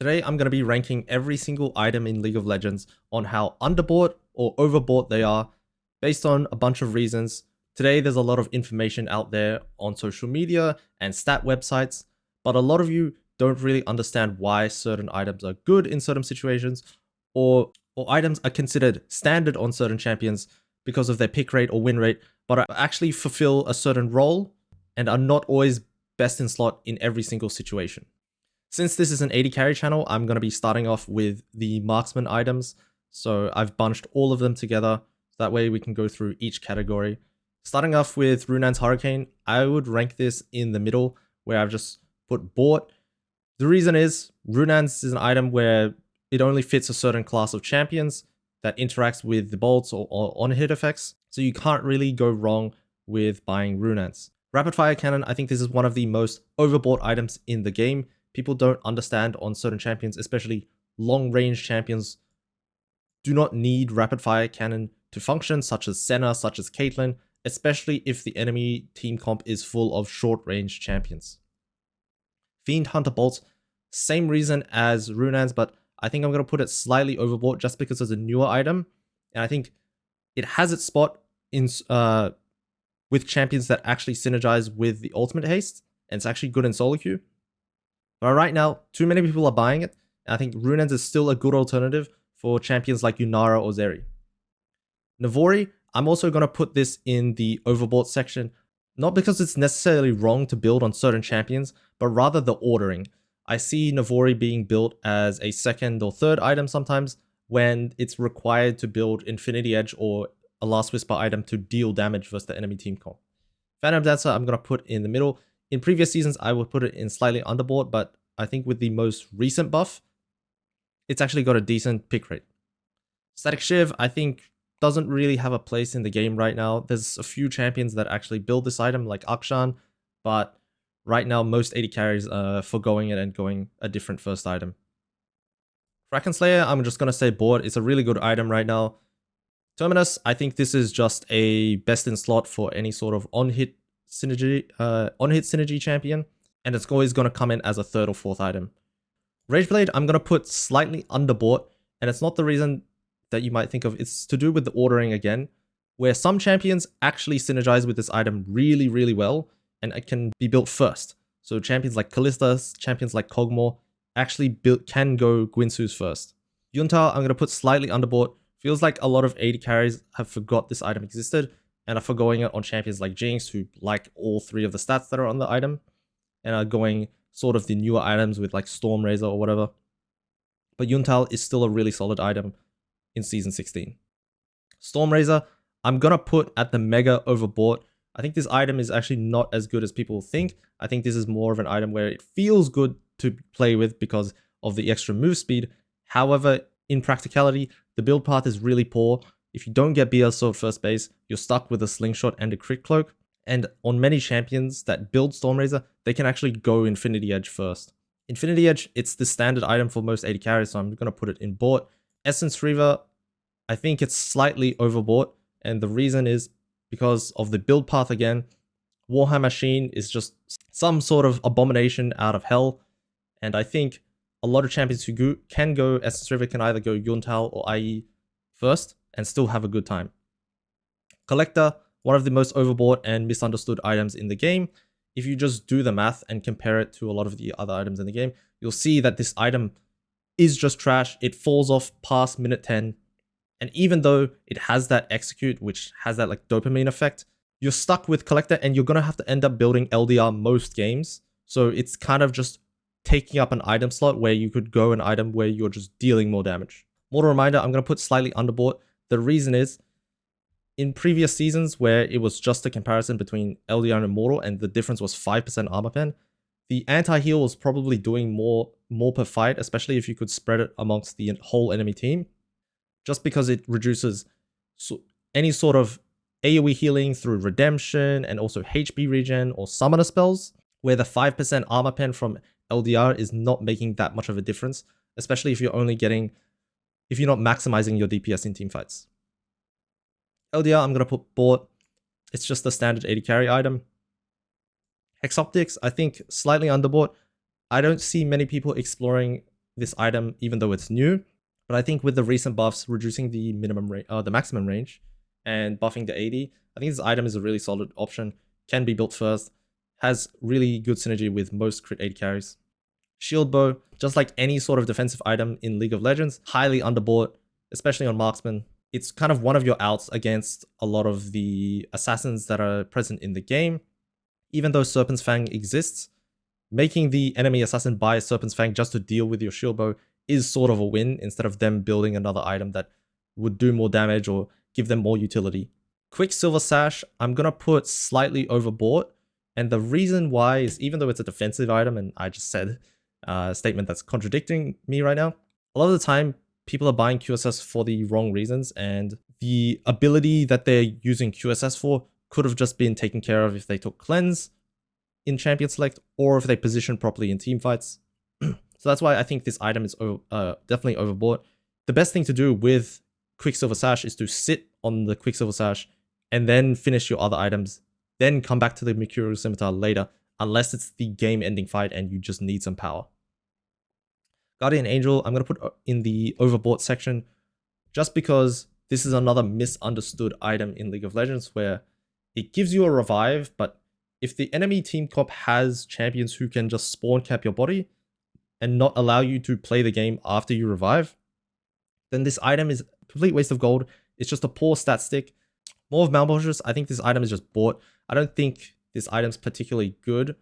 Today, I'm going to be ranking every single item in League of Legends on how underbought or overbought they are, based on a bunch of reasons. Today, there's a lot of information out there on social media and stat websites, but a lot of you don't really understand why certain items are good in certain situations, or items are considered standard on certain champions because of their pick rate or win rate, but actually fulfill a certain role and are not always best in slot in every single situation. Since this is an 80 carry channel, I'm going to be starting off with the Marksman items. So I've bunched all of them together. That way we can go through each category. Starting off with Runan's Hurricane, I would rank this in the middle, where I've just put bought. The reason is, Runan's is an item where it only fits a certain class of champions that interacts with the bolts or on-hit effects. So you can't really go wrong with buying Runan's. Rapid Fire Cannon, I think this is one of the most overbought items in the game. People don't understand on certain champions, especially long-range champions, do not need rapid fire cannon to function, such as Senna, such as Caitlyn, especially if the enemy team comp is full of short-range champions. Fiend Hunter Bolts, same reason as Runan's, but I think I'm going to put it slightly overbought just because it's a newer item, and I think it has its spot in with champions that actually synergize with the ultimate haste, and it's actually good in solo queue. But right now, too many people are buying it, and I think Runan's is still a good alternative for champions like Yunara or Zeri. Navori, I'm also going to put this in the overbought section, not because it's necessarily wrong to build on certain champions, but rather the ordering. I see Navori being built as a second or third item sometimes when it's required to build Infinity Edge or a Last Whisper item to deal damage versus the enemy team comp. Phantom Dancer, I'm going to put in the middle. In previous seasons, I would put it in slightly underbought, but I think with the most recent buff, it's actually got a decent pick rate. Static Shiv, I think, doesn't really have a place in the game right now. There's a few champions that actually build this item, like Akshan, but right now, most 80 carries are foregoing it and going a different first item. Kraken Slayer, I'm just going to say board. It's a really good item right now. Terminus, I think this is just a best in slot for any sort of on-hit synergy champion, and it's always going to come in as a third or fourth item. Rageblade, I'm going to put slightly underbought, and it's not the reason that you might think of. It's to do with the ordering again, where some champions actually synergize with this item really, really well, and it can be built first. So champions like Kalista, champions like Kog'Maw actually can go Guinsoo's first. Yunta, I'm going to put slightly underbought. Feels like a lot of 80 carries have forgot this item existed, and are forgoing it on champions like Jinx, who like all three of the stats that are on the item, and are going sort of the newer items with like Stormrazor or whatever. But Yuntal is still a really solid item in Season 16. Stormrazor, I'm going to put at the mega overbought. I think this item is actually not as good as people think. I think this is more of an item where it feels good to play with because of the extra move speed. However, in practicality, the build path is really poor. If you don't get BL Sword first base, you're stuck with a slingshot and a crit cloak. And on many champions that build Stormrazor, they can actually go Infinity Edge first. Infinity Edge, it's the standard item for most 80 carries, so I'm going to put it in bought. Essence Reaver, I think it's slightly overbought, and the reason is because of the build path again. Warhammer Machine is just some sort of abomination out of hell, and I think a lot of champions who can go Essence Reaver can either go Yuntal or IE first and still have a good time. Collector, one of the most overbought and misunderstood items in the game. If you just do the math and compare it to a lot of the other items in the game, you'll see that this item is just trash. It falls off past minute 10. And even though it has that execute, which has that like dopamine effect, you're stuck with Collector and you're going to have to end up building LDR most games. So it's kind of just taking up an item slot where you could go an item where you're just dealing more damage. Mortal Reminder, I'm going to put slightly underbought. The reason is, in previous seasons where it was just a comparison between LDR and Immortal and the difference was 5% armor pen, the anti-heal was probably doing more per fight, especially if you could spread it amongst the whole enemy team, just because it reduces any sort of AoE healing through Redemption and also HP regen or summoner spells, where the 5% armor pen from LDR is not making that much of a difference, especially if you're not maximizing your DPS in team fights. LDR, I'm going to put bought. It's just a standard 80 carry item. Hex Optics, I think slightly underbought. I don't see many people exploring this item even though it's new. But I think with the recent buffs reducing the the maximum range and buffing the 80, I think this item is a really solid option. Can be built first, has really good synergy with most crit 80 carries. Shield bow, just like any sort of defensive item in League of Legends, highly underbought, especially on Marksman. It's kind of one of your outs against a lot of the assassins that are present in the game. Even though Serpent's Fang exists, making the enemy assassin buy a Serpent's Fang just to deal with your shield bow is sort of a win, instead of them building another item that would do more damage or give them more utility. Quicksilver Sash, I'm going to put slightly overbought. And the reason why is, even though it's a defensive item, and I just said a statement that's contradicting me right now, a lot of the time people are buying QSS for the wrong reasons, and the ability that they're using QSS for could have just been taken care of if they took Cleanse in Champion Select, or if they position properly in team fights. So that's why I think this item is definitely overbought. The best thing to do with Quicksilver Sash is to sit on the Quicksilver Sash and then finish your other items, then come back to the Mercurial Scimitar later, unless it's the game-ending fight and you just need some power. Guardian Angel, I'm going to put in the overbought section, just because this is another misunderstood item in League of Legends, where it gives you a revive, but if the enemy team comp has champions who can just spawn cap your body and not allow you to play the game after you revive, then this item is a complete waste of gold. It's just a poor stat stick. More of Malbolges, I think this item is just bought. I don't think this item's particularly good.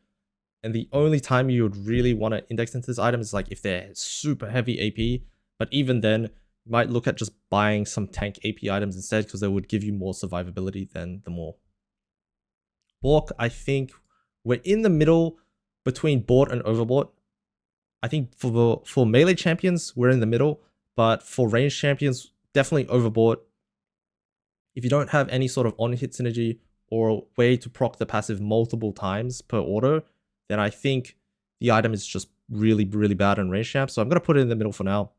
And the only time you would really want to index into this item is like if they're super heavy AP. But even then, you might look at just buying some tank AP items instead, because they would give you more survivability than the more. Bork, I think we're in the middle between bought and overbought. I think for melee champions, we're in the middle. But for range champions, definitely overbought. If you don't have any sort of on-hit synergy or a way to proc the passive multiple times per auto, then I think the item is just really, really bad on range champ. So I'm going to put it in the middle for now.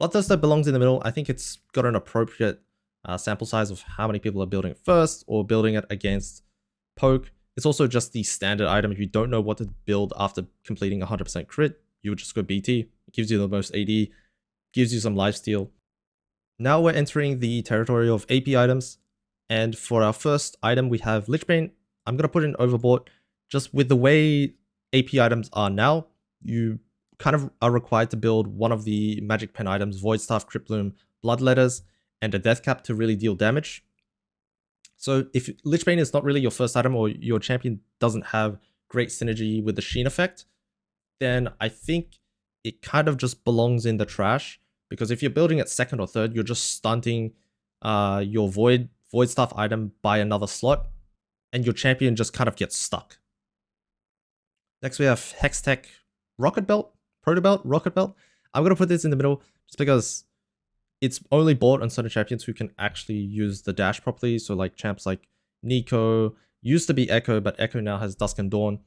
Bloodthirster belongs in the middle. I think it's got an appropriate sample size of how many people are building it first or building it against poke. It's also just the standard item. If you don't know what to build after completing 100% crit, you would just go BT. It gives you the most AD, gives you some lifesteal. Now we're entering the territory of AP items. And for our first item, we have Lichbane. I'm going to put in overbought. Just with the way AP items are now, you kind of are required to build one of the Magic Pen items, Void Staff, Crypt Bloom, Bloodletters, and a Death Cap to really deal damage. So if Lichbane is not really your first item, or your champion doesn't have great synergy with the Sheen effect, then I think it kind of just belongs in the trash. Because if you're building it second or third, you're just stunting your Void Staff item by another slot, and your champion just kind of gets stuck. Next we have Hextech Rocket Belt, Proto Belt, Rocket Belt. I'm going to put this in the middle just because it's only bought on certain champions who can actually use the dash properly. So like champs like Nico, used to be Echo, but Echo now has Dusk and Dawn.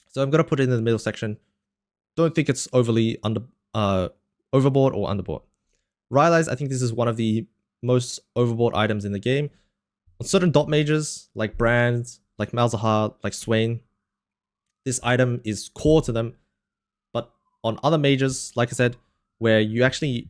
So I'm going to put it in the middle section. Don't think it's overly overbought or underbought. Rylai's, I think this is one of the most overbought items in the game. On certain dot mages, like Brand, like Malzahar, like Swain, this item is core to them. But on other mages, like I said, where you actually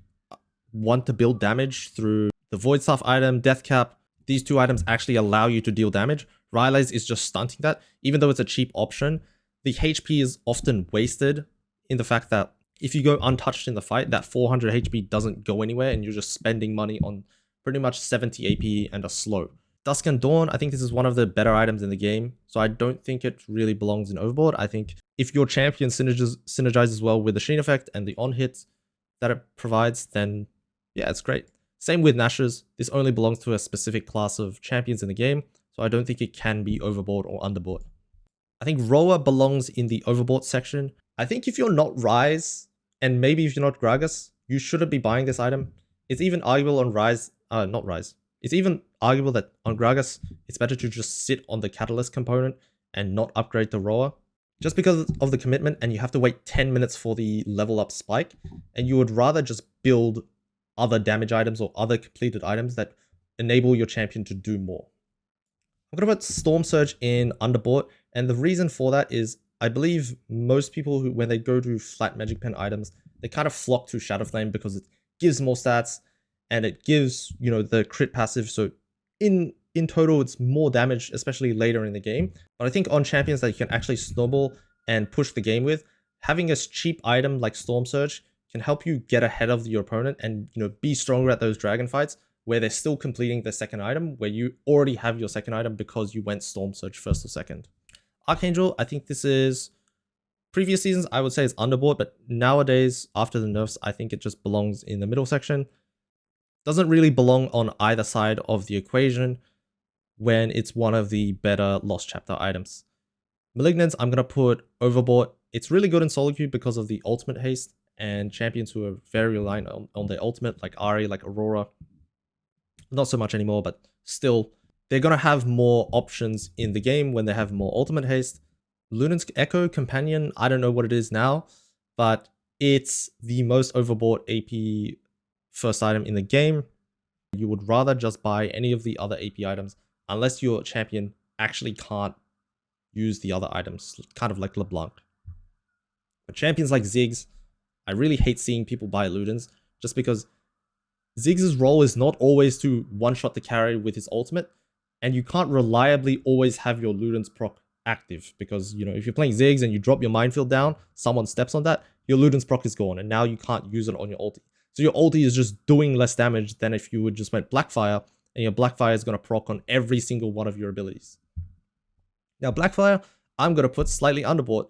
want to build damage through the Void Staff item, Death Cap, these two items actually allow you to deal damage. Rylai's is just stunting that. Even though it's a cheap option, the HP is often wasted in the fact that if you go untouched in the fight, that 400 HP doesn't go anywhere, and you're just spending money on pretty much 70 AP and a slow. Dusk and Dawn, I think this is one of the better items in the game, so I don't think it really belongs in Overboard. I think if your champion synergizes well with the Sheen effect and the on-hit that it provides, then yeah, it's great. Same with Nash's. This only belongs to a specific class of champions in the game, so I don't think it can be overbought or underbought. I think Roa belongs in the overbought section. I think if you're not Rise, and maybe if you're not Gragas, you shouldn't be buying this item. It's even arguable on Rise, not Rise. It's even arguable that on Gragas, it's better to just sit on the Catalyst component and not upgrade to Roa. Just because of the commitment, and you have to wait 10 minutes for the level up spike, and you would rather just build other damage items or other completed items that enable your champion to do more. I'm going to put Storm Surge in Underbought, and the reason for that is I believe most people who, when they go to flat magic pen items, they kind of flock to Shadow Flame because it gives more stats and it gives, you know, the crit passive. So in total, it's more damage, especially later in the game. But I think on champions that you can actually snowball and push the game with, having a cheap item like Storm Surge can help you get ahead of your opponent and, you know, be stronger at those dragon fights where they're still completing their second item, where you already have your second item because you went Storm Surge first or second. Archangel, I think this is, previous seasons I would say it's underbought, but nowadays after the nerfs, I think it just belongs in the middle section. Doesn't really belong on either side of the equation when it's one of the better Lost Chapter items. Malignance, I'm going to put Overbought. It's really good in solo queue because of the ultimate haste and champions who are very reliant on their ultimate, like Ari, like Aurora. Not so much anymore, but still, they're going to have more options in the game when they have more ultimate haste. Lunan's Echo Companion, I don't know what it is now, but it's the most overbought AP first item in the game. You would rather just buy any of the other AP items unless your champion actually can't use the other items, kind of like LeBlanc. But champions like Ziggs, I really hate seeing people buy Ludens just because Ziggs' role is not always to one-shot the carry with his ultimate, and you can't reliably always have your Ludens proc active because, you know, if you're playing Ziggs and you drop your minefield down, someone steps on that, your Ludens proc is gone, and now you can't use it on your ulti. So your ulti is just doing less damage than if you would just went Blackfire, and your Blackfire is going to proc on every single one of your abilities. Now Blackfire, I'm going to put slightly underbought,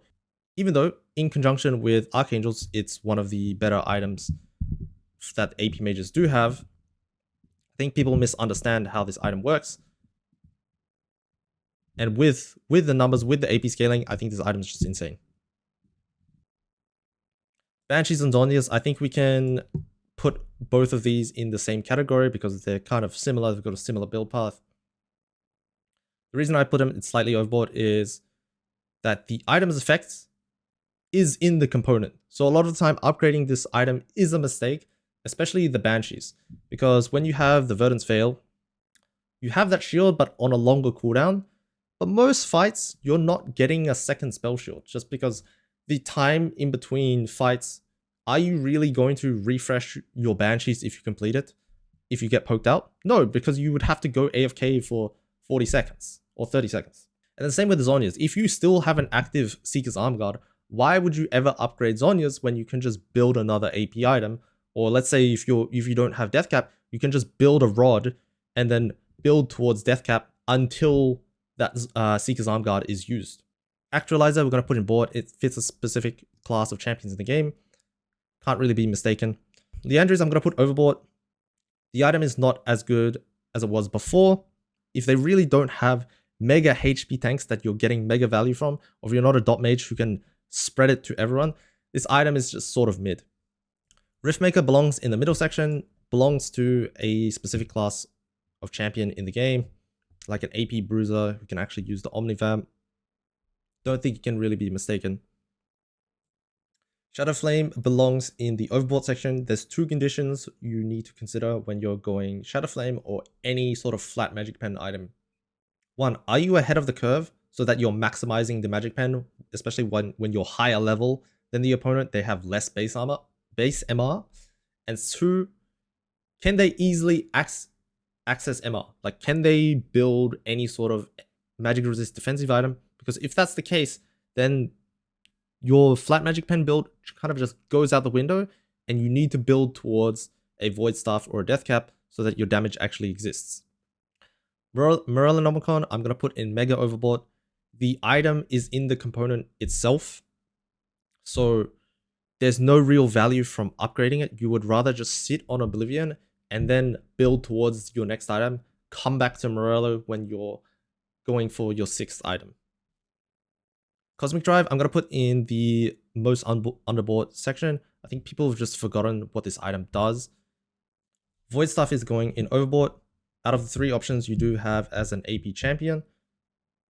even though in conjunction with Archangels, it's one of the better items that AP mages do have. I think people misunderstand how this item works. And with the numbers, with the AP scaling, I think this item is just insane. Banshees and Zhonya's, I think we can put both of these in the same category because they're kind of similar. They've got a similar build path. The reason I put them in slightly overbought is that the item's effect is in the component. So a lot of the time, upgrading this item is a mistake, especially the Banshees, because when you have the Verdant's Veil, you have that shield, but on a longer cooldown. But most fights, you're not getting a second spell shield just because the time in between fights, are you really going to refresh your Banshees if you complete it? If you get poked out? No, because you would have to go AFK for 40 seconds or 30 seconds. And the same with the Zhonya's. If you still have an active Seeker's Arm Guard, why would you ever upgrade Zhonya's when you can just build another AP item? Or let's say if you don't have Death Cap, you can just build a rod and then build towards Death Cap until that Seeker's Arm Guard is used. Actualizer, we're going to put in board. It fits a specific class of champions in the game. Can't really be mistaken. Leandry's, I'm going to put overboard. The item is not as good as it was before. If they really don't have mega HP tanks that you're getting mega value from, or if you're not a dot mage who can spread it to everyone, this item is just sort of mid. Riftmaker belongs in the middle section, belongs to a specific class of champion in the game, like an AP Bruiser who can actually use the Omnivamp. Don't think you can really be mistaken. Shadow Flame belongs in the overbought section. There's two conditions you need to consider when you're going Shadow Flame or any sort of flat magic pen item. One, are you ahead of the curve so that you're maximizing the magic pen, especially when you're higher level than the opponent, they have less base MR. And two, can they easily access MR? Like, can they build any sort of magic resist defensive item? Because if that's the case, then your flat magic pen build kind of just goes out the window, and you need to build towards a Void Staff or a Death Cap so that your damage actually exists. Morellonomicon, I'm going to put in Mega Overbought. The item is in the component itself, so there's no real value from upgrading it. You would rather just sit on Oblivion and then build towards your next item, come back to Morello when you're going for your sixth item. Cosmic Drive, I'm going to put in the most underbought section. I think people have just forgotten what this item does. Void Staff is going in overbought. Out of the three options you do have as an AP champion,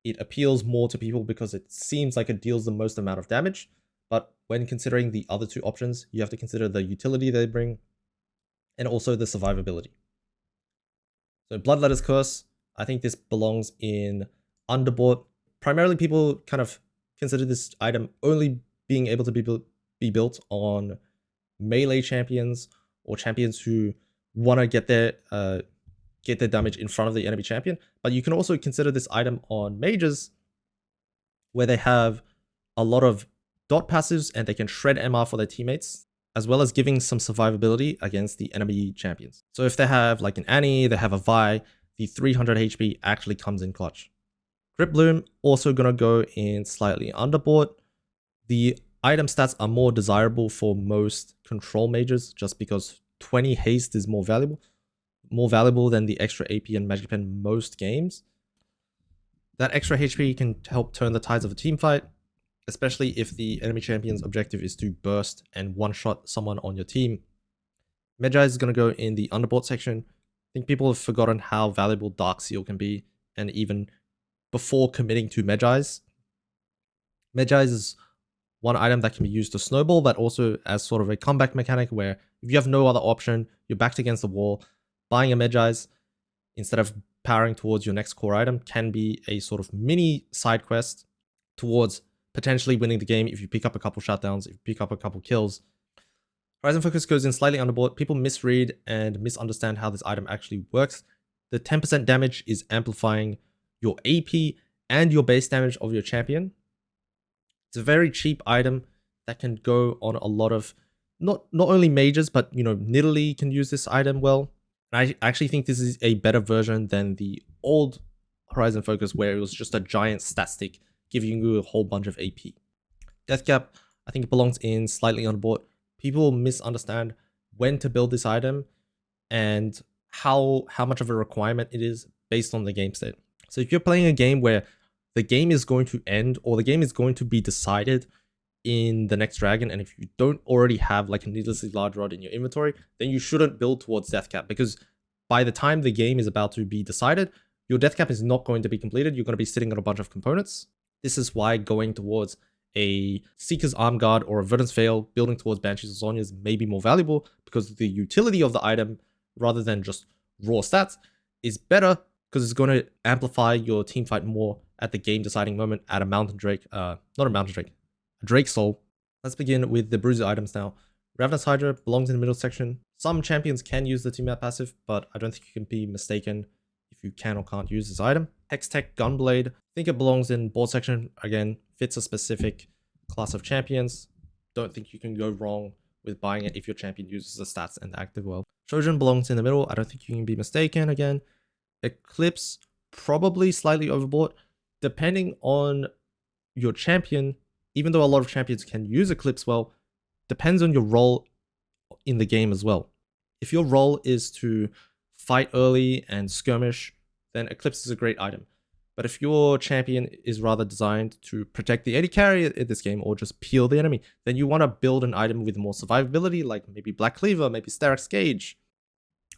it appeals more to people because it seems like it deals the most amount of damage. But when considering the other two options, you have to consider the utility they bring and also the survivability. So Bloodletter's Curse, I think this belongs in underbought. Primarily people kind of consider this item only being able to be built on melee champions or champions who want to get their damage in front of the enemy champion. But you can also consider this item on mages, where they have a lot of dot passives and they can shred MR for their teammates, as well as giving some survivability against the enemy champions. So if they have like an Annie, they have a Vi, the 300 HP actually comes in clutch. Grip Bloom also gonna go in slightly underbought. The item stats are more desirable for most control mages just because 20 haste is more valuable than the extra AP and magic pen most games. That extra HP can help turn the tides of a team fight, especially if the enemy champion's objective is to burst and one-shot someone on your team. Magi is going to go in the underbought section. I think people have forgotten how valuable Dark Seal can be, and even before committing to Magi's. Magi's is one item that can be used to snowball, but also as sort of a comeback mechanic where if you have no other option, you're backed against the wall, buying a Magi's instead of powering towards your next core item can be a sort of mini side quest towards potentially winning the game if you pick up a couple shutdowns, if you pick up a couple kills. Horizon Focus goes in slightly underbought. People misread and misunderstand how this item actually works. The 10% damage is amplifying your AP and your base damage of your champion. It's a very cheap item that can go on a lot of, not only mages, but Nidalee can use this item well. And I actually think this is a better version than the old Horizon Focus where it was just a giant stat stick giving you a whole bunch of AP. Death Cap, I think it belongs in slightly underbought. People misunderstand when to build this item and how much of a requirement it is based on the game state. So if you're playing a game where the game is going to end or the game is going to be decided in the next dragon, and if you don't already have like a needlessly large rod in your inventory, then you shouldn't build towards Death Cap, because by the time the game is about to be decided, your Death Cap is not going to be completed. You're going to be sitting on a bunch of components. This is why going towards a Seeker's Arm Guard or a Verdant's Veil, building towards Banshees or Zhonya's may be more valuable, because the utility of the item, rather than just raw stats, is better because it's going to amplify your team fight more at the game deciding moment at a Mountain Drake, not a Mountain Drake, a Drake Soul. Let's begin with the Bruiser items now. Ravenous Hydra belongs in the middle section. Some champions can use the team map passive, but I don't think you can be mistaken if you can or can't use this item. Hextech Gunblade, I think it belongs in board section. Again, fits a specific class of champions. Don't think you can go wrong with buying it if your champion uses the stats and active well. Trojan belongs in the middle. I don't think you can be mistaken again. Eclipse, probably slightly overbought. Depending on your champion, even though a lot of champions can use Eclipse well, depends on your role in the game as well. If your role is to fight early and skirmish, then Eclipse is a great item. But if your champion is rather designed to protect the AD carry in this game or just peel the enemy, then you want to build an item with more survivability, like maybe Black Cleaver, maybe Sterak's Gauge.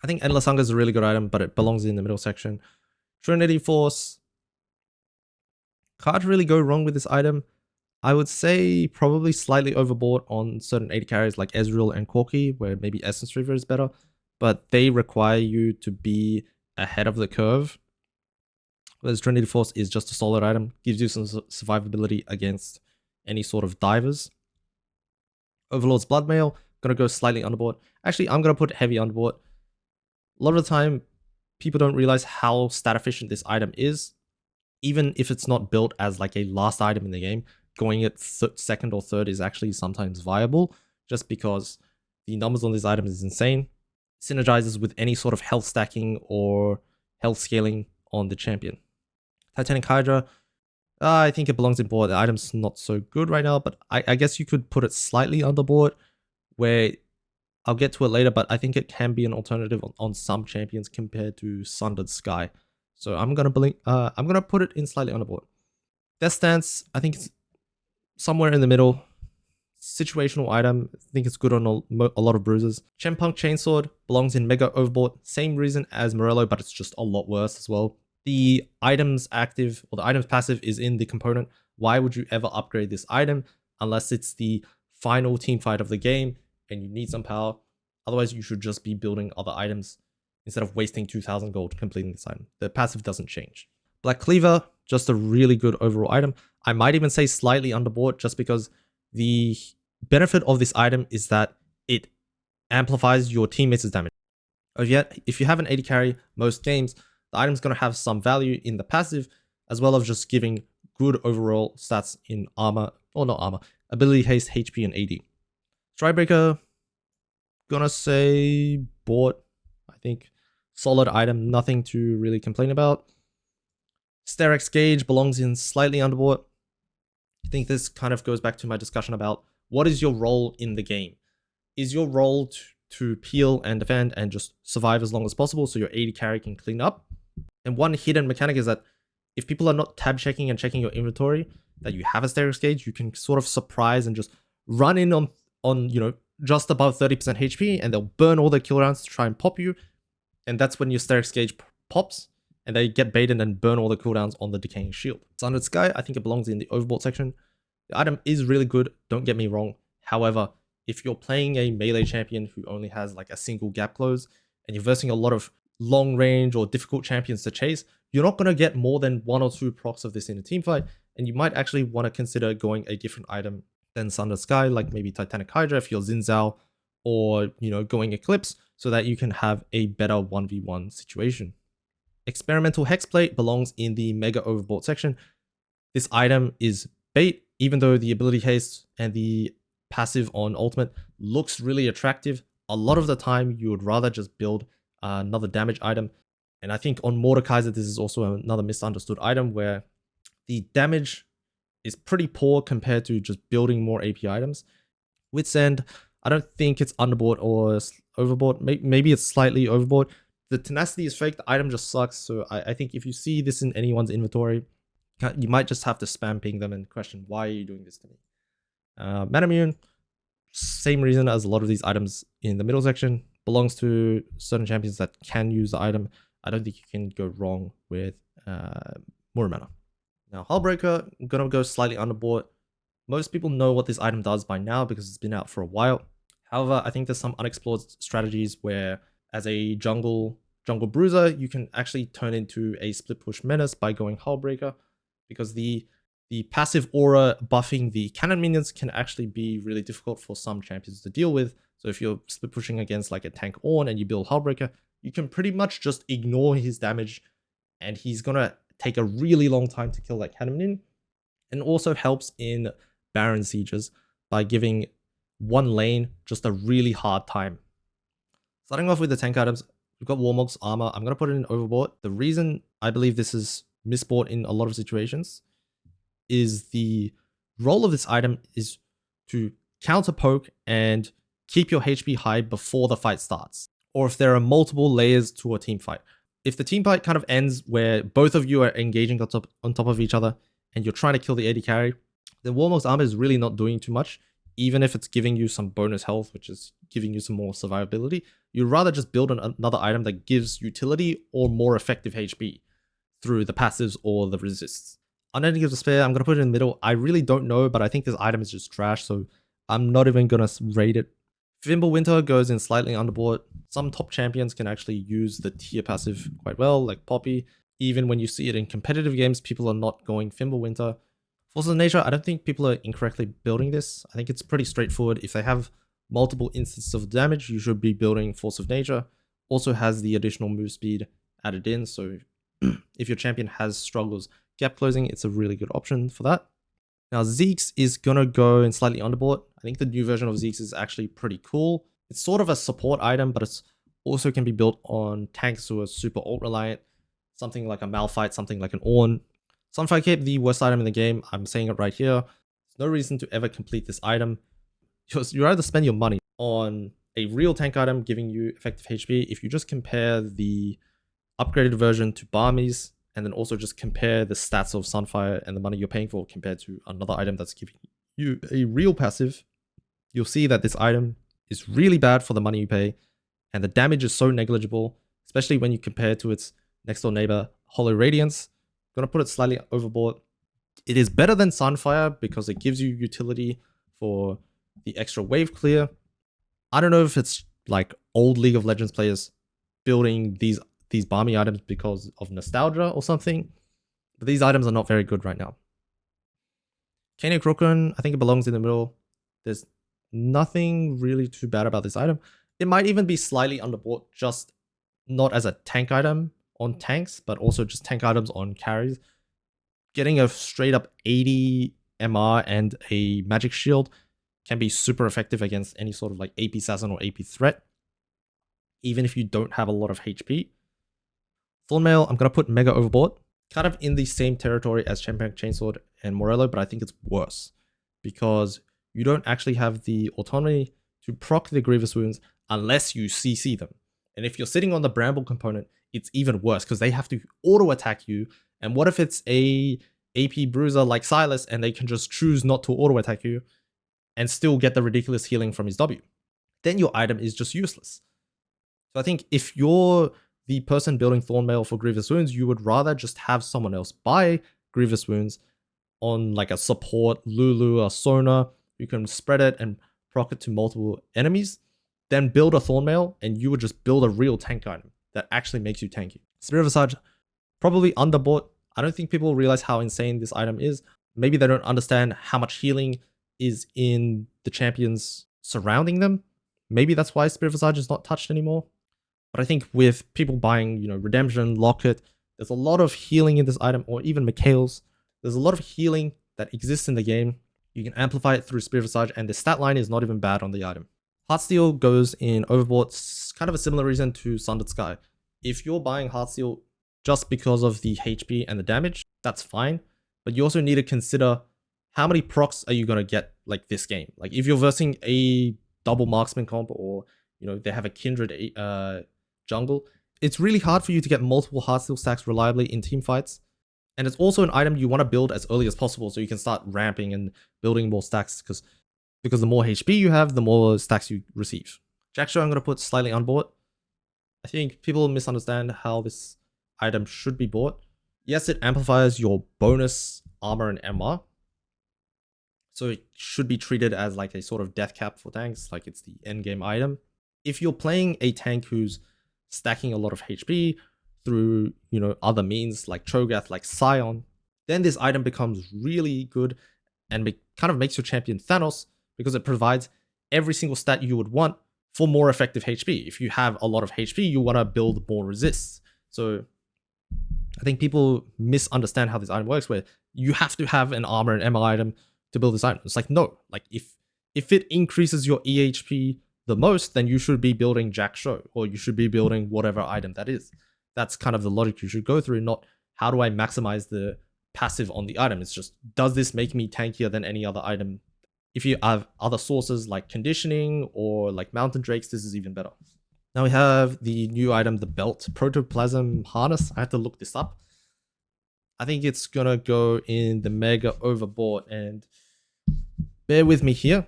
I think Endless Hunger is a really good item, but it belongs in the middle section. Trinity Force. Can't really go wrong with this item. I would say probably slightly overbought on certain AD carries like Ezreal and Corki, where maybe Essence Reaver is better, but they require you to be ahead of the curve. Whereas Trinity Force is just a solid item, gives you some survivability against any sort of divers. Overlord's Bloodmail, gonna go slightly underbought. Actually, I'm gonna put heavy underbought. A lot of the time, people don't realize how stat efficient this item is. Even if it's not built as like a last item in the game, going at second or third is actually sometimes viable, just because the numbers on this item is insane. Synergizes with any sort of health stacking or health scaling on the champion. Titanic Hydra, I think it belongs in board. The item's not so good right now, but I guess you could put it slightly underboard, where I'll get to it later, but I think it can be an alternative on some champions compared to Sundered Sky. So I'm gonna put it in slightly underboard. Death Stance, I think it's somewhere in the middle. Situational item, I think it's good on a lot of bruisers. Chempunk Chainsword belongs in Mega Overbought. Same reason as Morello, but it's just a lot worse as well. The item's active, or the item's passive, is in the component. Why would you ever upgrade this item unless it's the final team fight of the game and you need some power? Otherwise, you should just be building other items instead of wasting 2,000 gold completing this item. The passive doesn't change. Black Cleaver, just a really good overall item. I might even say slightly underbought, just because the benefit of this item is that it amplifies your teammates' damage. Yet, if you have an 80 carry most games, the item's going to have some value in the passive, as well as just giving good overall stats in armor, or not armor, ability haste, HP, and AD. Strikebreaker, gonna say bought. I think solid item, nothing to really complain about. Sterex Gauge belongs in slightly underbought. I think this kind of goes back to my discussion about what is your role in the game. Is your role to peel and defend and just survive as long as possible so your 80 carry can clean up? And one hidden mechanic is that if people are not tab checking and checking your inventory, that you have a Sterex Gauge, you can sort of surprise and just run in on just above 30% HP, and they'll burn all their kill rounds to try and pop you. And that's when your Sterex Gauge pops, and they get baited and burn all the cooldowns on the decaying shield. Sundered Sky, I think it belongs in the Overbought section. The item is really good, don't get me wrong. However, if you're playing a melee champion who only has like a single gap close, and you're versing a lot of long range or difficult champions to chase, you're not going to get more than 1 or 2 procs of this in a team fight, and you might actually want to consider going a different item than Sundered Sky, like maybe Titanic Hydra if you're Xin Zhao, or going Eclipse, so that you can have a better 1v1 situation. Experimental Hexplate belongs in the Mega Overbought section. This item is bait, even though the ability haste and the passive on ultimate looks really attractive. A lot of the time you would rather just build another damage item, and I think on Mordekaiser this is also another misunderstood item where the damage is pretty poor compared to just building more AP items. Wit's End, I don't think it's underbought or overbought. Maybe it's slightly overbought. The tenacity is fake, the item just sucks, so I think if you see this in anyone's inventory, you might just have to spam ping them and question, why are you doing this to me? Manamune, same reason as a lot of these items in the middle section, belongs to certain champions that can use the item. I don't think you can go wrong with Muramana. Now, Hullbreaker, I'm gonna go slightly underbought. Most people know what this item does by now because it's been out for a while. However, I think there's some unexplored strategies where, as a jungle bruiser, you can actually turn into a split push menace by going Hullbreaker, because the passive aura buffing the cannon minions can actually be really difficult for some champions to deal with. So if you're split pushing against like a tank Ornn and you build Hullbreaker, you can pretty much just ignore his damage, and he's gonna take a really long time to kill that cannon minion. And also helps in Baron sieges by giving one lane just a really hard time. Starting off with the tank items, we've got Warmog's armor. I'm going to put it in Overbought. The reason I believe this is misbought in a lot of situations is the role of this item is to counter poke and keep your HP high before the fight starts, or if there are multiple layers to a team fight. If the team fight kind of ends where both of you are engaging on top of each other and you're trying to kill the AD carry, then Warmog's armor is really not doing too much. Even if it's giving you some bonus health, which is giving you some more survivability, you'd rather just build another item that gives utility or more effective HP through the passives or the resists. Unending of Despair, I'm going to put it in the middle. I really don't know, but I think this item is just trash, so I'm not even going to rate it. Fimbulwinter goes in slightly underbought. Some top champions can actually use the tier passive quite well, like Poppy. Even when you see it in competitive games, people are not going Fimbulwinter. Force of Nature, I don't think people are incorrectly building this. I think it's pretty straightforward. If they have multiple instances of damage, you should be building Force of Nature. Also has the additional move speed added in, so if your champion has struggles gap closing, it's a really good option for that. Now, Zeke's is gonna go in slightly underbought. I think the new version of Zeke's is actually pretty cool. It's sort of a support item, but it's also can be built on tanks who are super ult reliant. Something like a Malphite, something like an Ornn. Sunfire Cape, the worst item in the game. I'm saying it right here. There's no reason to ever complete this item. You'd rather spend your money on a real tank item giving you effective HP. If you just compare the upgraded version to Barmies, and then also just compare the stats of Sunfire and the money you're paying for compared to another item that's giving you a real passive, you'll see that this item is really bad for the money you pay, and the damage is so negligible, especially when you compare to its next door neighbor, Hollow Radiance. I'm gonna put it slightly overbought. It is better than Sunfire because it gives you utility for the extra wave clear. I don't know if it's like old League of Legends players building these Barmy items because of nostalgia or something, but these items are not very good right now. Kane Krokun, I think it belongs in the middle. There's nothing really too bad about this item. It might even be slightly underbought, just not as a tank item on tanks, but also just tank items on carries. Getting a straight up 80 MR and a magic shield can be super effective against any sort of like AP assassin or AP threat, even if you don't have a lot of HP. Thornmail, I'm going to put Mega Overbought, kind of in the same territory as Champion Chainsword and Morello, but I think it's worse because you don't actually have the autonomy to proc the Grievous Wounds unless you CC them. And if you're sitting on the Bramble component, it's even worse because they have to auto attack you. And what if it's a AP Bruiser like Silas and they can just choose not to auto attack you and still get the ridiculous healing from his W? Then your item is just useless. So I think if you're the person building Thornmail for Grievous Wounds, you would rather just have someone else buy Grievous Wounds on like a support Lulu or Sona who can spread it and proc it to multiple enemies, then build a Thornmail and you would just build a real tank item that actually makes you tanky. Spirit Visage, probably underbought. I don't think people realize how insane this item is. Maybe they don't understand how much healing is in the champions surrounding them. Maybe that's why Spirit Visage is not touched anymore. But I think with people buying, Redemption, Locket, there's a lot of healing in this item, or even Mikhail's. There's a lot of healing that exists in the game. You can amplify it through Spirit Visage, and the stat line is not even bad on the item. Heartsteel goes in Overbought, it's kind of a similar reason to Sundered Sky. If you're buying Heartsteel just because of the HP and the damage, that's fine. But you also need to consider how many procs are you going to get like this game. Like if you're versing a double marksman comp, or they have a kindred jungle, it's really hard for you to get multiple Heartsteel stacks reliably in team fights. And it's also an item you want to build as early as possible so you can start ramping and building more stacks, because the more HP you have, the more stacks you receive. Jack Show, I'm going to put slightly unbought. I think people misunderstand how this item should be bought. Yes, it amplifies your bonus armor and MR, so it should be treated as like a sort of death cap for tanks, like it's the endgame item. If you're playing a tank who's stacking a lot of HP through, other means like Cho'Gath, like Scion, then this item becomes really good and kind of makes your champion Thanos, because it provides every single stat you would want for more effective HP. If you have a lot of HP, you want to build more resists. So I think people misunderstand how this item works, where you have to have an armor and ML item to build this item. It's like, no, like if it increases your EHP the most, then you should be building Jack Show, or you should be building whatever item that is. That's kind of the logic you should go through, not how do I maximize the passive on the item. It's just, does this make me tankier than any other item? If you have other sources like conditioning or like mountain drakes, this is even better. Now we have the new item, the belt, protoplasm harness. I had to look this up. I think it's gonna go in the mega overbought, and bear with me here.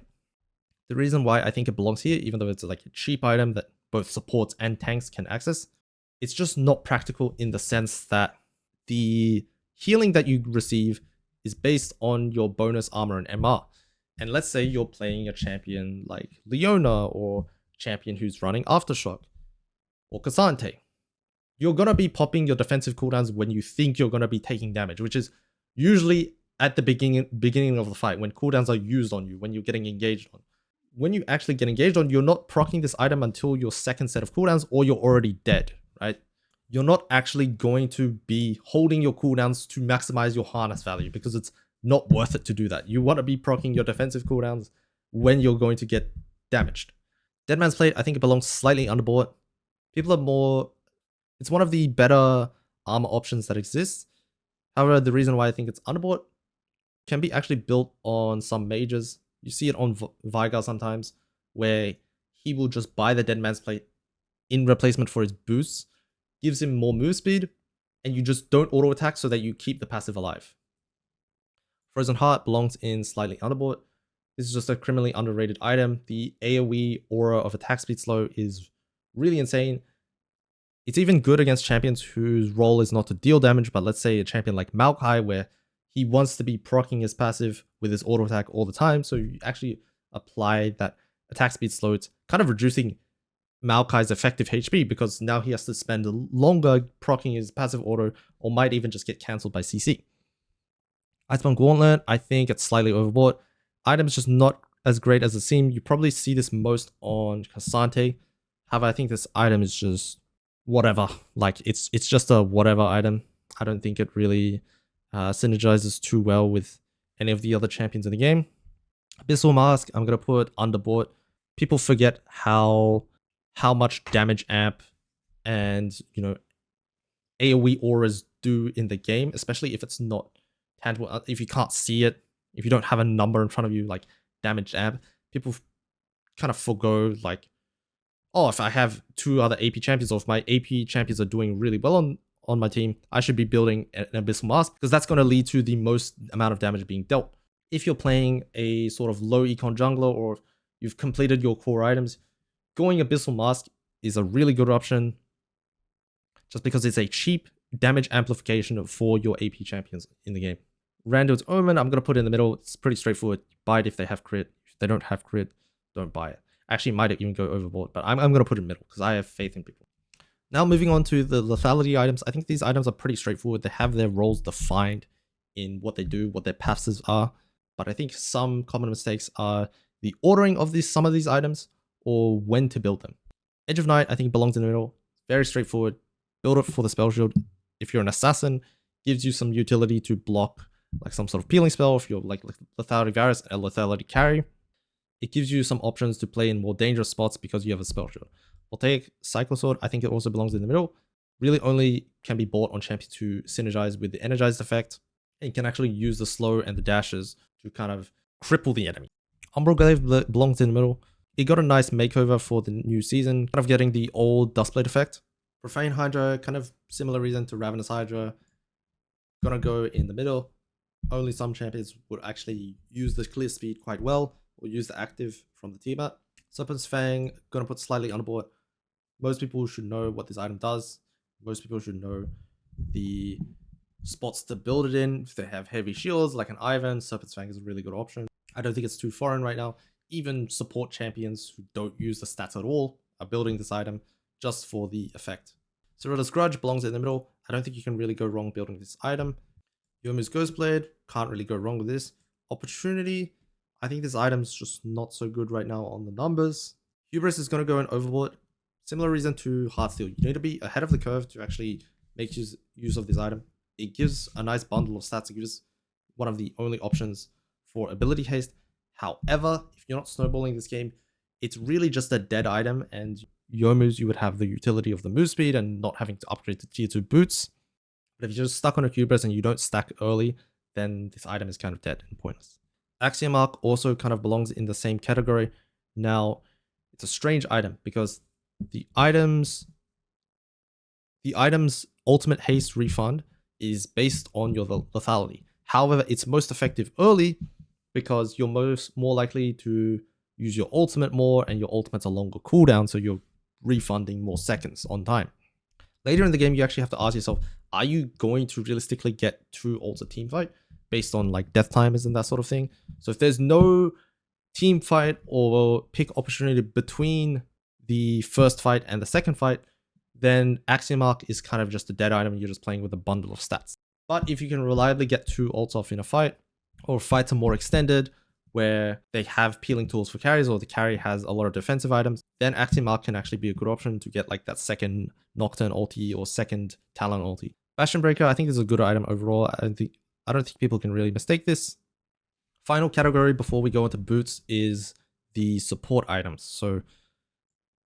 The reason why I think it belongs here, even though it's like a cheap item that both supports and tanks can access, it's just not practical in the sense that the healing that you receive is based on your bonus armor and MR. And let's say you're playing a champion like Leona, or champion who's running Aftershock, or Cassante. You're going to be popping your defensive cooldowns when you think you're going to be taking damage, which is usually at the beginning of the fight, when cooldowns are used on you, when you're getting engaged on. When you actually get engaged on, you're not proccing this item until your second set of cooldowns, or you're already dead, right? You're not actually going to be holding your cooldowns to maximize your harness value, because it's not worth it to do that. You want to be proccing your defensive cooldowns when you're going to get damaged. Deadman's Plate, I think it belongs slightly underbought. It's one of the better armor options that exists. However, the reason why I think it's underbought can be actually built on some mages. You see it on Vigar sometimes, where he will just buy the Deadman's Plate in replacement for his boosts, gives him more move speed, and you just don't auto attack so that you keep the passive alive. Frozen Heart belongs in slightly underbought. This is just a criminally underrated item. The AoE aura of attack speed slow is really insane. It's even good against champions whose role is not to deal damage, but let's say a champion like Maokai, where he wants to be proccing his passive with his auto attack all the time. So you actually apply that attack speed slow. It's kind of reducing Maokai's effective HP, because now he has to spend longer proccing his passive auto, or might even just get cancelled by CC. Iceborne Gauntlet, I think it's slightly overbought. Items just not as great as it seemed. You probably see this most on Casante. However, I think this item is just whatever. Like it's just a whatever item. I don't think it really synergizes too well with any of the other champions in the game. Abyssal Mask, I'm gonna put Underbought. People forget how much damage amp and AoE auras do in the game, especially if it's not tangible. If you can't see it, if you don't have a number in front of you like damage amp, people kind of forgo like, oh, if I have 2 other AP champions, or if my AP champions are doing really well on my team, I should be building an Abyssal Mask because that's going to lead to the most amount of damage being dealt. If you're playing a sort of low econ jungler, or you've completed your core items, going Abyssal Mask is a really good option just because it's a cheap damage amplification for your AP champions in the game. Randuin's Omen, I'm going to put in the middle. It's pretty straightforward. Buy it if they have crit. If they don't have crit, don't buy it. Actually, might even go overboard, but I'm going to put it in the middle because I have faith in people. Now moving on to the lethality items. I think these items are pretty straightforward. They have their roles defined in what they do, what their passives are. But I think some common mistakes are the ordering of some of these items or when to build them. Edge of Night, I think, belongs in the middle. Very straightforward. Build it for the spell shield. If you're an assassin, gives you some utility to block like some sort of peeling spell. If you're like Lethality Varus, a Lethality carry, it gives you some options to play in more dangerous spots because you have a spell shield. Voltaic Cyclosword, I think it also belongs in the middle. Really only can be bought on champion to synergize with the energized effect. And you can actually use the slow and the dashes to kind of cripple the enemy. Umbral Glaive belongs in the middle. It got a nice makeover for the new season, kind of getting the old Dustblade effect. Profane Hydra, kind of similar reason to Ravenous Hydra. Gonna go in the middle. Only some champions would actually use the clear speed quite well, or use the active from the Tiamat. Serpent's Fang, gonna put slightly underboard. Most people should know what this item does. Most people should know the spots to build it in. If they have heavy shields like an Ivan, Serpent's Fang is a really good option. I don't think it's too foreign right now. Even support champions who don't use the stats at all are building this item just for the effect. Cyrillus Grudge belongs in the middle. I don't think you can really go wrong building this item. Yomu's Ghostblade, can't really go wrong with this. Opportunity, I think this item's just not so good right now on the numbers. Hubris is going to go in Overbought. Similar reason to Heartsteel. You need to be ahead of the curve to actually make use of this item. It gives a nice bundle of stats. It gives one of the only options for ability haste. However, if you're not snowballing this game, it's really just a dead item, and Yomu's, you would have the utility of the move speed and not having to upgrade to tier 2 boots. But if you're just stuck on a Hubris and you don't stack early, then this item is kind of dead and pointless. Axiom Arc also kind of belongs in the same category. Now, it's a strange item because the item's ultimate haste refund is based on your lethality. However, it's most effective early because you're more likely to use your ultimate more, and your ultimate's a longer cooldown, so you're refunding more seconds on time. Later in the game, you actually have to ask yourself, are you going to realistically get 2 ults a team fight based on like death timers and that sort of thing? So if there's no team fight or pick opportunity between the first fight and the second fight, then Axiom Arc is kind of just a dead item and you're just playing with a bundle of stats. But if you can reliably get 2 ults off in a fight, or fights are more extended where they have peeling tools for carries, or the carry has a lot of defensive items, then Axiom Arc can actually be a good option to get like that second Nocturne ulti or second Talon ulti. Bastion Breaker, I think is a good item overall. I don't think people can really mistake this. Final category before we go into boots is the support items. So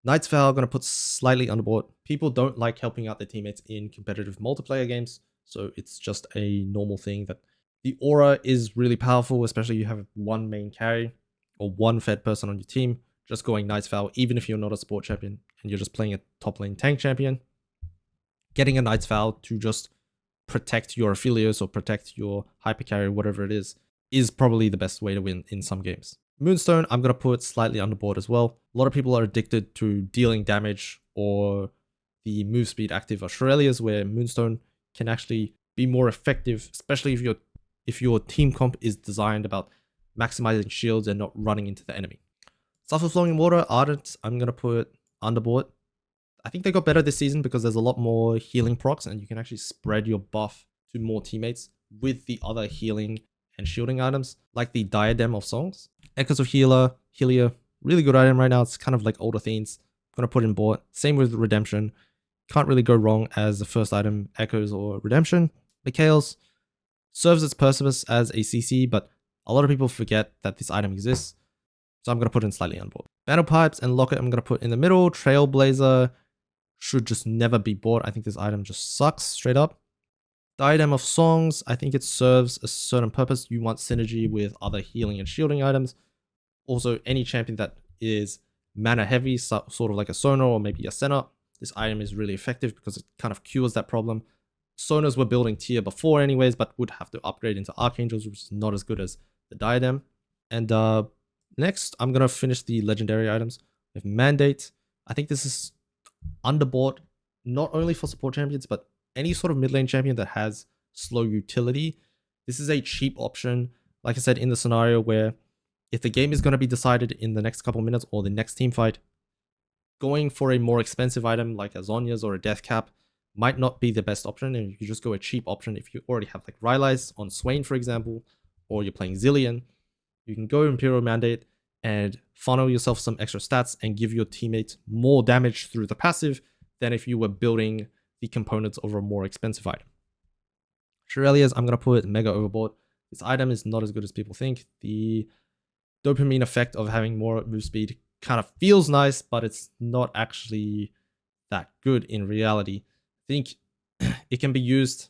Knight's Vow, going to put slightly underboard. People don't like helping out their teammates in competitive multiplayer games, so it's just a normal thing that the aura is really powerful, especially if you have one main carry or one fed person on your team. Just going Knight's Vow, even if you're not a support champion and you're just playing a top lane tank champion, getting a Knight's Vow to just protect your Aphelios or protect your hyper carry, whatever it is probably the best way to win in some games. Moonstone, I'm going to put slightly underboard as well. A lot of people are addicted to dealing damage or the move speed active Australias, where Moonstone can actually be more effective, especially if your team comp is designed about maximizing shields and not running into the enemy. Sulfur Flowing Water, Ardent, I'm going to put underboard. I think they got better this season because there's a lot more healing procs and you can actually spread your buff to more teammates with the other healing and shielding items, like the Diadem of Songs. Echoes of Helia, really good item right now. It's kind of like older themes. I'm gonna put in bought. Same with Redemption. Can't really go wrong as the first item, Echoes or Redemption. Mikhail's serves its purpose as a CC, but a lot of people forget that this item exists. So I'm gonna put in slightly on board. Battle Pipes and Locket I'm gonna put in the middle. Trailblazer should just never be bought. I think this item just sucks straight up. Diadem of Songs, I think it serves a certain purpose. You want synergy with other healing and shielding items. Also, any champion that is mana heavy, sort of like a Sonar or maybe a Senna, this item is really effective because it kind of cures that problem. Sonars were building tier before anyways, but would have to upgrade into Archangels, which is not as good as the Diadem. And next, I'm going to finish the legendary items with Mandate. I think this is underbought, not only for support champions, but any sort of mid lane champion that has slow utility. This is a cheap option, like I said, in the scenario where if the game is going to be decided in the next couple minutes or the next team fight, going for a more expensive item like a Zhonya's or a Death Cap might not be the best option, and you can just go a cheap option if you already have like Rylai's on Swain, for example, or you're playing Zillion. You can go Imperial Mandate and funnel yourself some extra stats and give your teammates more damage through the passive than if you were building the components over a more expensive item. Shirelia's, I'm going to put Mega Overbought. This item is not as good as people think. The dopamine effect of having more move speed kind of feels nice, but it's not actually that good in reality. I think it can be used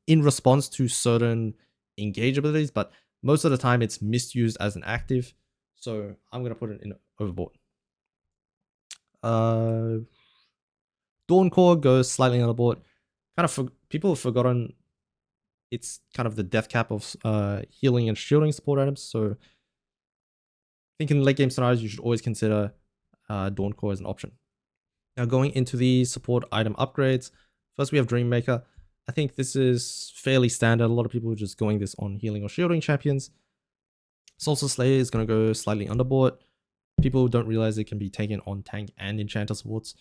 in response to certain engage abilities, but most of the time it's misused as an active. So I'm going to put it in Overbought. Dawn Core goes slightly underbought. People have forgotten it's kind of the death cap of healing and shielding support items. So I think in late game scenarios, you should always consider Dawn Core as an option. Now going into the support item upgrades. First we have Dreammaker. I think this is fairly standard. A lot of people are just going this on healing or shielding champions. Solstice Slayer is going to go slightly underbought. People don't realize it can be taken on tank and enchanter supports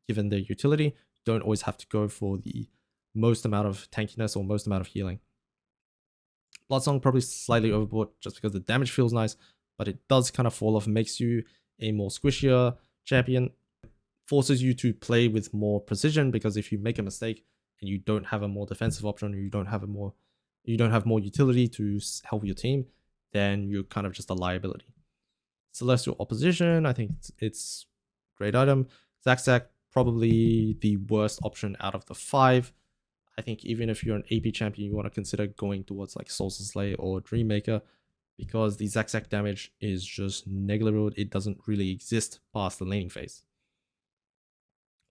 given their utility. Don't always have to go for the most amount of tankiness or most amount of healing. Bloodsong probably slightly overbought just because the damage feels nice, but it does kind of fall off, makes you a more squishier champion, forces you to play with more precision, because if you make a mistake and you don't have a more defensive option, or you don't have more utility to help your team, then you're kind of just a liability. Celestial Opposition, I think it's a great item. Zack, probably the worst option out of the 5. I think even if you're an AP champion, you want to consider going towards like Solstice Slayer or Dreammaker, because the Zack damage is just negligible. It doesn't really exist past the laning phase.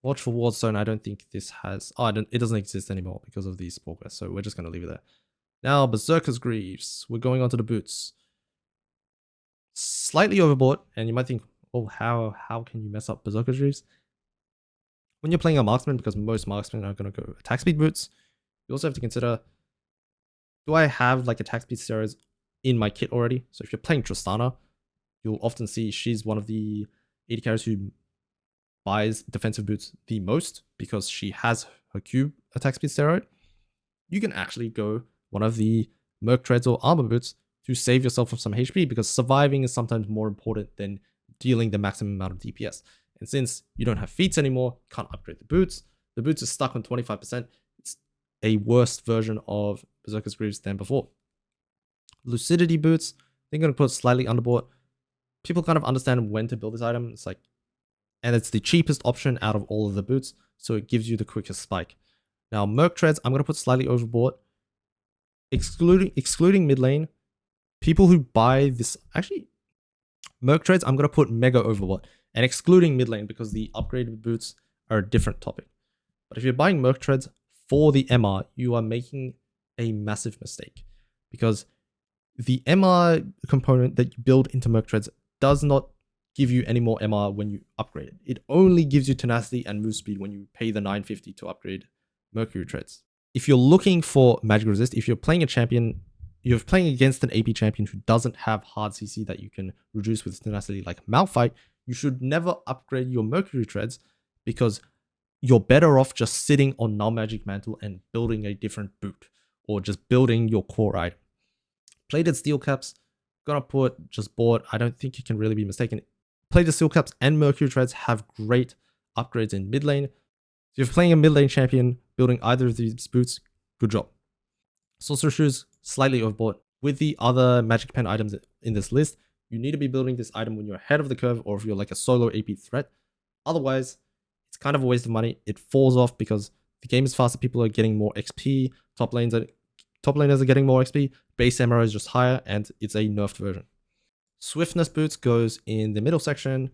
Watch for Wardstone, I don't think this has... it doesn't exist anymore because of the support quest, so we're just going to leave it there. Now, Berserker's Greaves. We're going on to the boots. Slightly overbought, and you might think, oh, how can you mess up Berserker's Greaves? When you're playing a marksman, because most marksmen are going to go attack speed boots, you also have to consider, do I have like attack speed steroids in my kit already? So if you're playing Tristana, you'll often see she's one of the AD carries who buys defensive boots the most because she has her cube attack speed steroid. You can actually go one of the Merc Treads or armor boots to save yourself from some HP, because surviving is sometimes more important than dealing the maximum amount of DPS. And since you don't have feats anymore, can't upgrade the boots are stuck on 25%. It's a worse version of Berserker's Greaves than before. Lucidity boots, they're going to put slightly underbought. People kind of understand when to build this item. It's like, and it's the cheapest option out of all of the boots, so it gives you the quickest spike. Now, Merc Treads, I'm going to put slightly overbought. Excluding mid lane, people who buy this, actually, Merc Treads, I'm going to put mega overbought. And excluding mid lane, because the upgraded boots are a different topic. But if you're buying Merc Treads for the MR, you are making a massive mistake, because the MR component that you build into Merc Treads does not give you any more MR when you upgrade it. It only gives you tenacity and move speed when you pay the 950 to upgrade Mercury Treads. If you're looking for magic resist, if you're playing a champion, you're playing against an AP champion who doesn't have hard CC that you can reduce with tenacity like Malphite, you should never upgrade your Mercury Treads, because you're better off just sitting on Null Magic Mantle and building a different boot, or just building your core item. Plated steel caps, gonna put just board. I don't think you can really be mistaken. Plated steel caps and Mercury treads have great upgrades in mid lane. So if you're playing a mid lane champion, building either of these boots, good job. Sorcerer shoes, slightly overbought. With the other magic pen items in this list, you need to be building this item when you're ahead of the curve, or if you're like a solo AP threat. Otherwise, it's kind of a waste of money. It falls off because the game is faster, people are getting more XP, top laners are getting more XP, base MRO is just higher, and it's a nerfed version. Swiftness boots goes in the middle section,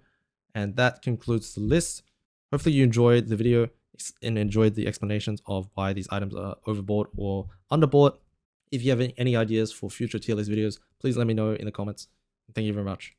and that concludes the list. Hopefully you enjoyed the video and enjoyed the explanations of why these items are overbought or underbought. If you have any ideas for future tier list videos, please let me know in the comments. Thank you very much.